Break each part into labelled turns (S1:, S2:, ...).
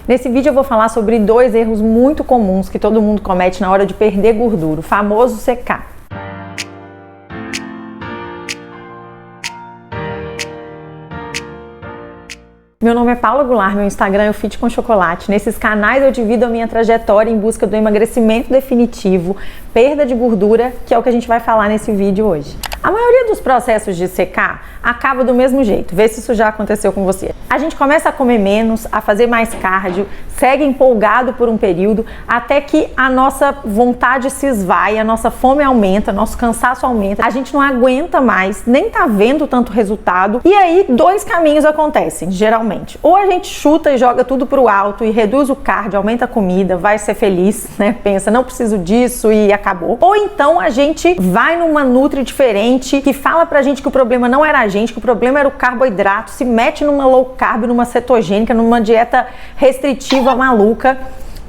S1: Nesse vídeo eu vou falar sobre 2 erros muito comuns que todo mundo comete na hora de perder gordura, o famoso secar. Meu nome é Paula Goulart, meu Instagram é o Fit com Chocolate. Nesses canais eu divido a minha trajetória em busca do emagrecimento definitivo, perda de gordura, que é o que a gente vai falar nesse vídeo hoje. A maioria dos processos de secar acaba do mesmo jeito, vê se isso já aconteceu com você. A gente começa a comer menos, a fazer mais cardio, segue empolgado por um período, até que a nossa vontade se esvai, a nossa fome aumenta, nosso cansaço aumenta, a gente não aguenta mais, nem tá vendo tanto resultado, e aí 2 caminhos acontecem, geralmente. Ou a gente chuta e joga tudo pro alto e reduz o cardio, aumenta a comida, vai ser feliz, né? Pensa, não preciso disso e acabou. Ou então a gente vai numa nutri diferente, que fala pra gente que o problema não era a gente, que o problema era o carboidrato, se mete numa low carb, numa cetogênica, numa dieta restritiva maluca,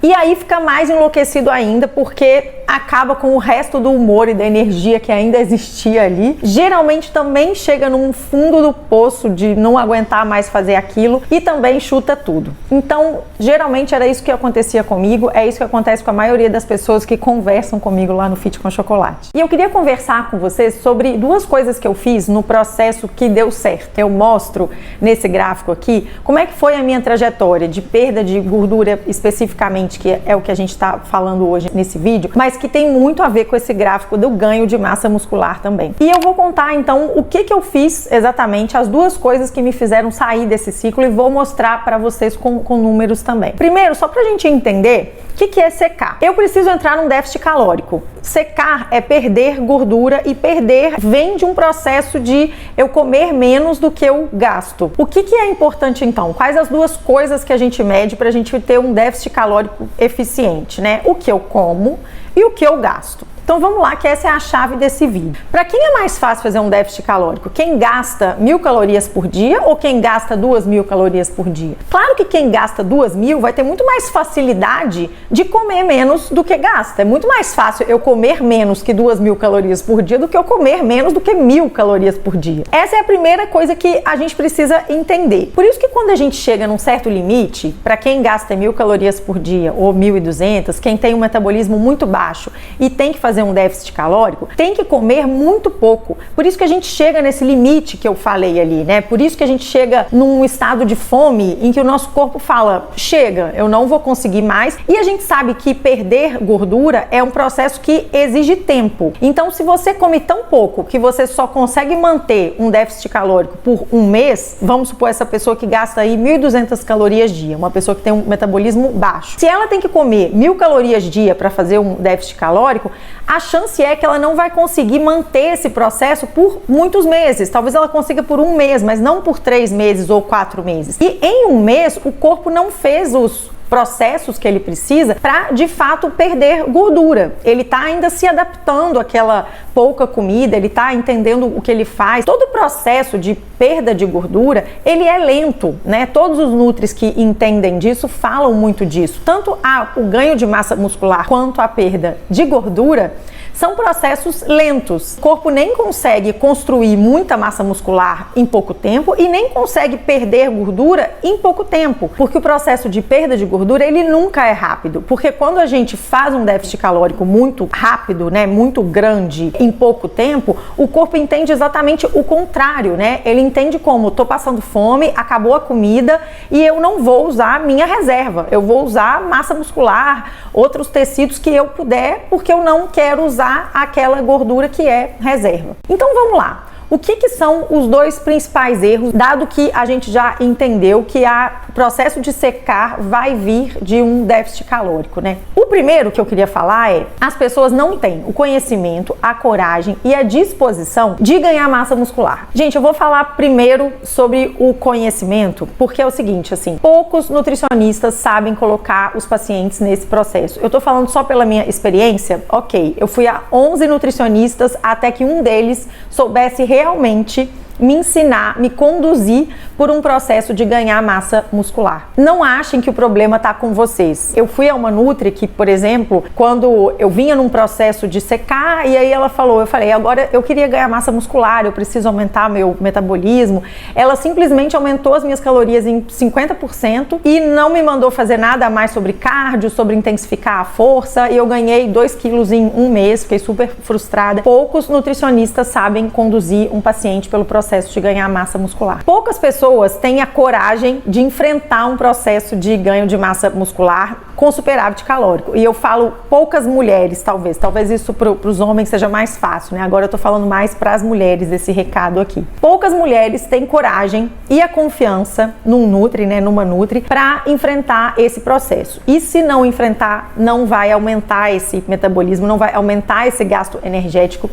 S1: e aí fica mais enlouquecido ainda, porque acaba com o resto do humor e da energia que ainda existia ali. Geralmente também chega num fundo do poço de não aguentar mais fazer aquilo e também chuta tudo. Então, geralmente era isso que acontecia comigo, é isso que acontece com a maioria das pessoas que conversam comigo lá no Fit com Chocolate. E eu queria conversar com vocês sobre 2 coisas que eu fiz no processo que deu certo. Eu mostro nesse gráfico aqui como é que foi a minha trajetória de perda de gordura especificamente, que é o que a gente está falando hoje nesse vídeo, mas que tem muito a ver com esse gráfico do ganho de massa muscular também. E eu vou contar então o que eu fiz exatamente, as 2 coisas que me fizeram sair desse ciclo, e vou mostrar para vocês com números também. Primeiro, só pra gente entender o que é secar. Eu preciso entrar num déficit calórico. Secar é perder gordura, e perder vem de um processo de eu comer menos do que eu gasto. O que é importante então? Quais as 2 coisas que a gente mede pra gente ter um déficit calórico eficiente, né? O que eu como e o que eu gasto. Então vamos lá, que essa é a chave desse vídeo. Para quem é mais fácil fazer um déficit calórico? Quem gasta 1.000 calorias por dia ou quem gasta 2.000 calorias por dia? Claro que quem gasta 2.000 vai ter muito mais facilidade de comer menos do que gasta. É muito mais fácil eu comer menos que 2.000 calorias por dia do que eu comer menos do que 1.000 calorias por dia. Essa é a primeira coisa que a gente precisa entender. Por isso que quando a gente chega num certo limite, para quem gasta 1.000 calorias por dia ou 1.200, quem tem um metabolismo muito baixo e tem que fazer um déficit calórico, tem que comer muito pouco. Por isso que a gente chega nesse limite que eu falei ali, né? Por isso que a gente chega num estado de fome em que o nosso corpo fala, chega, eu não vou conseguir mais. E a gente sabe que perder gordura é um processo que exige tempo. Então, se você come tão pouco que você só consegue manter um déficit calórico por um mês, vamos supor essa pessoa que gasta aí 1.200 calorias dia, uma pessoa que tem um metabolismo baixo. Se ela tem que comer 1.000 calorias dia para fazer um déficit calórico, a chance é que ela não vai conseguir manter esse processo por muitos meses. Talvez ela consiga por um mês, mas não por 3 meses ou 4 meses. E em um mês, o corpo não fez os processos que ele precisa para de fato perder gordura. Ele está ainda se adaptando àquela pouca comida, ele está entendendo o que ele faz. Todo o processo de perda de gordura, ele é lento, né? Todos os nutris que entendem disso falam muito disso. Tanto o ganho de massa muscular quanto a perda de gordura são processos lentos. O corpo nem consegue construir muita massa muscular em pouco tempo e nem consegue perder gordura em pouco tempo, porque o processo de perda de gordura, ele nunca é rápido, porque quando a gente faz um déficit calórico muito rápido, né, muito grande, em pouco tempo, o corpo entende exatamente o contrário, né? Ele entende como, tô passando fome, acabou a comida e eu não vou usar minha reserva, eu vou usar massa muscular, outros tecidos que eu puder, porque eu não quero usar aquela gordura que é reserva. Então vamos lá. O que são os 2 principais erros, dado que a gente já entendeu que o processo de secar vai vir de um déficit calórico, né? O primeiro que eu queria falar é, as pessoas não têm o conhecimento, a coragem e a disposição de ganhar massa muscular. Gente, eu vou falar primeiro sobre o conhecimento, porque é o seguinte, assim, poucos nutricionistas sabem colocar os pacientes nesse processo. Eu tô falando só pela minha experiência, ok, eu fui a 11 nutricionistas até que um deles soubesse realmente me ensinar, me conduzir por um processo de ganhar massa muscular. Não achem que o problema está com vocês. Eu fui a uma nutri que, por exemplo, quando eu vinha num processo de secar, e aí ela falou, eu falei, agora eu queria ganhar massa muscular, eu preciso aumentar meu metabolismo. Ela simplesmente aumentou as minhas calorias em 50% e não me mandou fazer nada mais sobre cardio, sobre intensificar a força, e eu ganhei 2 quilos em um mês, fiquei super frustrada. Poucos nutricionistas sabem conduzir um paciente pelo processo de ganhar massa muscular. Poucas pessoas têm a coragem de enfrentar um processo de ganho de massa muscular com superávit calórico. E eu falo poucas mulheres, talvez isso para os homens seja mais fácil, né? Agora eu tô falando mais para as mulheres esse recado aqui. Poucas mulheres têm coragem e a confiança num nutri, né, numa nutri, para enfrentar esse processo. E se não enfrentar, não vai aumentar esse metabolismo, não vai aumentar esse gasto energético.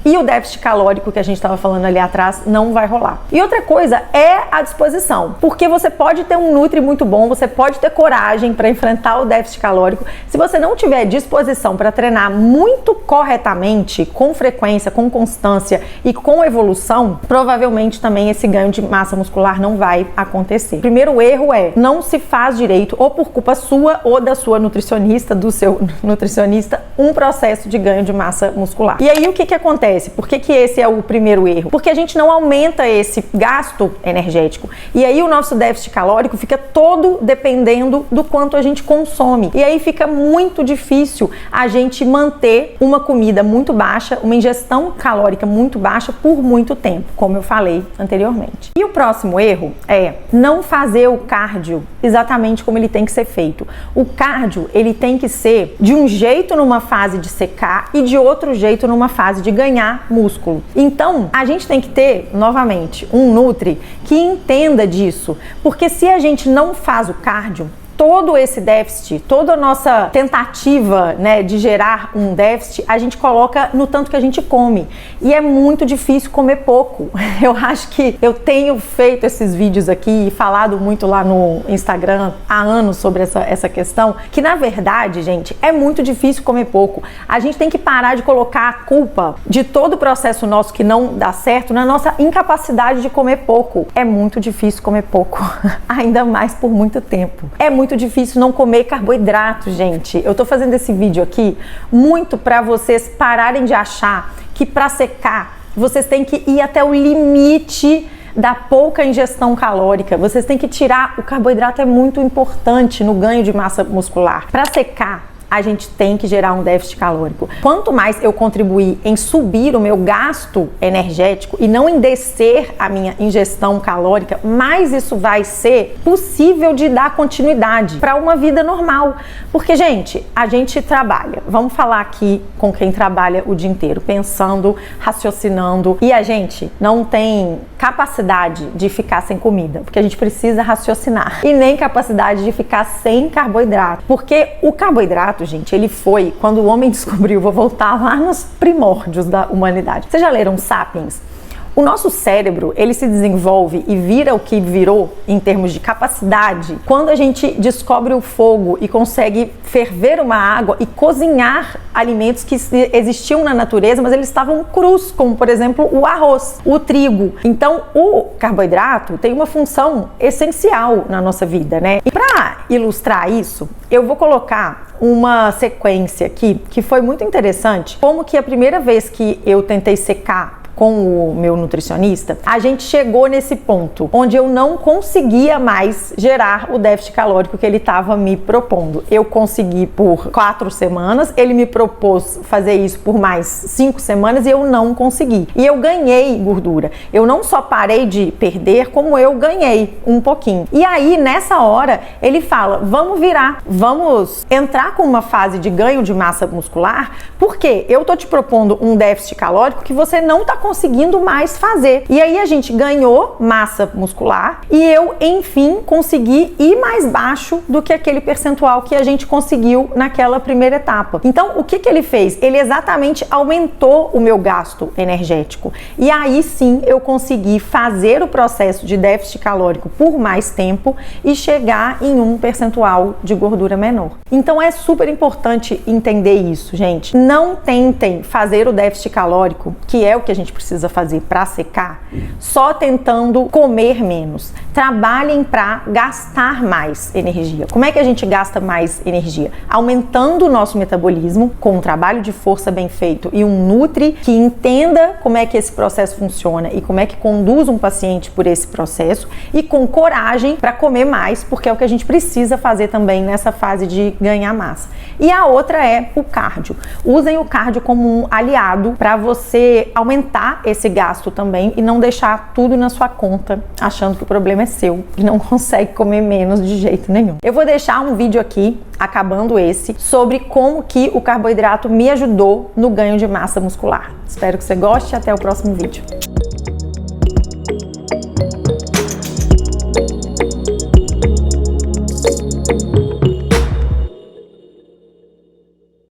S1: E o déficit calórico que a gente estava falando ali atrás não vai rolar. E outra coisa é a disposição, porque você pode ter um nutri muito bom, você pode ter coragem para enfrentar o déficit calórico. Se você não tiver disposição para treinar muito corretamente, com frequência, com constância e com evolução, provavelmente também esse ganho de massa muscular não vai acontecer. O primeiro erro é não se faz direito, ou por culpa sua ou da sua nutricionista, do seu nutricionista, um processo de ganho de massa muscular. E aí o que acontece? Por que esse é o primeiro erro? Porque a gente não aumenta esse gasto energético. E aí o nosso déficit calórico fica todo dependendo do quanto a gente consome. E aí fica muito difícil a gente manter uma comida muito baixa, uma ingestão calórica muito baixa por muito tempo, como eu falei anteriormente. E o próximo erro é não fazer o cardio exatamente como ele tem que ser feito. O cardio, ele tem que ser de um jeito numa fase de secar e de outro jeito numa fase de ganhar músculo. Então, a gente tem que ter, novamente, um nutri que entenda disso, porque se a gente não faz o cardio, todo esse déficit, toda a nossa tentativa, né, de gerar um déficit, a gente coloca no tanto que a gente come. E é muito difícil comer pouco. Eu acho que eu tenho feito esses vídeos aqui e falado muito lá no Instagram há anos sobre essa questão, que na verdade, gente, é muito difícil comer pouco. A gente tem que parar de colocar a culpa de todo o processo nosso que não dá certo na nossa incapacidade de comer pouco. É muito difícil comer pouco, ainda mais por muito tempo. É muito difícil não comer carboidrato, gente. Eu tô fazendo esse vídeo aqui muito para vocês pararem de achar que para secar vocês têm que ir até o limite da pouca ingestão calórica. Vocês têm que tirar, o carboidrato é muito importante no ganho de massa muscular. Para secar, a gente tem que gerar um déficit calórico. Quanto mais eu contribuir em subir o meu gasto energético e não em descer a minha ingestão calórica, mais isso vai ser possível de dar continuidade para uma vida normal. Porque, gente, a gente trabalha. Vamos falar aqui com quem trabalha o dia inteiro, pensando, raciocinando, e a gente não tem capacidade de ficar sem comida, porque a gente precisa raciocinar, e nem capacidade de ficar sem carboidrato, porque o carboidrato, gente, ele foi quando o homem descobriu, vou voltar lá nos primórdios da humanidade. Vocês já leram Sapiens? O nosso cérebro, ele se desenvolve e vira o que virou em termos de capacidade quando a gente descobre o fogo e consegue ferver uma água e cozinhar alimentos que existiam na natureza, mas eles estavam crus, como por exemplo o arroz, o trigo. Então o carboidrato tem uma função essencial na nossa vida, né? E para ilustrar isso, eu vou colocar uma sequência aqui que foi muito interessante, como que a primeira vez que eu tentei secar com o meu nutricionista, a gente chegou nesse ponto onde eu não conseguia mais gerar o déficit calórico que ele estava me propondo. Eu consegui por 4 semanas, ele me propôs fazer isso por mais 5 semanas e eu não consegui. E eu ganhei gordura. Eu não só parei de perder, como eu ganhei um pouquinho. E aí, nessa hora, ele fala, vamos virar, vamos entrar com uma fase de ganho de massa muscular, porque eu tô te propondo um déficit calórico que você não tá conseguindo mais fazer. E aí a gente ganhou massa muscular e eu, enfim, consegui ir mais baixo do que aquele percentual que a gente conseguiu naquela primeira etapa. Então, o que ele fez? Ele exatamente aumentou o meu gasto energético. E aí sim eu consegui fazer o processo de déficit calórico por mais tempo e chegar em um percentual de gordura menor. Então é super importante entender isso, gente. Não tentem fazer o déficit calórico, que é o que a gente gente precisa fazer para secar? Só tentando comer menos. Trabalhem para gastar mais energia. Como é que a gente gasta mais energia? Aumentando o nosso metabolismo com um trabalho de força bem feito e um nutri que entenda como é que esse processo funciona e como é que conduz um paciente por esse processo, e com coragem para comer mais, porque é o que a gente precisa fazer também nessa fase de ganhar massa. E a outra é o cardio. Usem o cardio como um aliado para você aumentar esse gasto também e não deixar tudo na sua conta, achando que o problema é seu e não consegue comer menos de jeito nenhum. Eu vou deixar um vídeo aqui, acabando esse, sobre como que o carboidrato me ajudou no ganho de massa muscular. Espero que você goste e até o próximo vídeo.